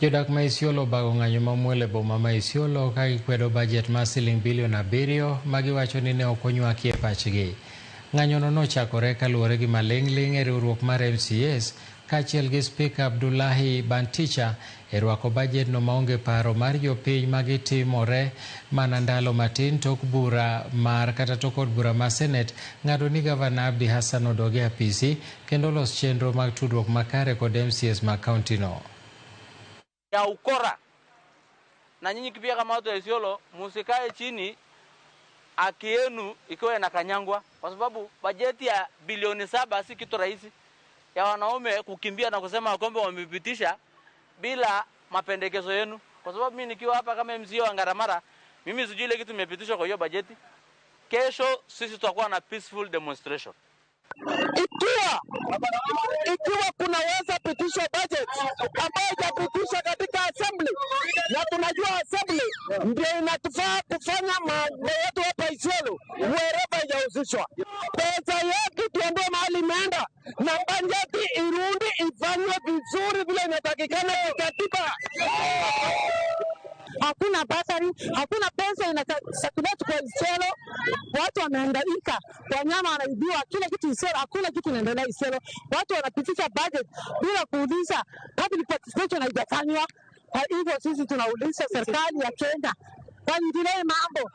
Jodak ma Isiolo bago ng'anyo mamuol e boma ma Isiolo ka gikwedo bajet mar siling bilion 7 ma giwacho ni ne ok onywaki e pachgi. Ng'anyono nochakore kaluwore gi maling'ling' e riwruok mar MCAs kaachiel gi Spika Abdullahi Banticha e rwako bajedno maonge paro mar jopiny ma gitimore mana ndalo matin tok od bura mar Senate ng'ado ni Gavana Abdi Hassan odog e apisi kendo los chenro mag tudruok makare kod MCAs ma kauntino. Ya ukora na nyinyi pia kama watu wa Isiolo musikae chini haki yenu ikiwa inakanyangwa, kwa sababu bajeti ya bilioni 7 si kitu rahisi ya wanaume kukimbia na kusema kwamba wamepitisha bila mapendekezo yenu. Kwa sababu mimi nikiwa hapa kama MCA wa Ngaramara, mimi sijui ile kitu imepitishwa kwa hiyo bajeti. Kesho sisi tutakuwa na peaceful demonstration. Ikiwa kunaweza pitishwa budget ambayo haijapitishwa katika assembly, na tunajua assembly ndio inatufaa kufanya mambo yetu hapa Isiolo wherever haijahusishwa. Pesa yetu tuambie mahali imeenda na bajeti irudi ifanywe vizuri vile inatakikana kikatiba. Hakuna basari, hakuna pesa inasakuleti kwa Isiolo. Watu wamehangaika, wanyama wanaibiwa, kila kitu Isiolo, hakuna kitu inaendelea Isiolo. Watu wanapitisha budget bila kuuliza, public participation haijafanywa. Kwa hivyo sisi tunauliza serikali ya Kenya waingilie mambo.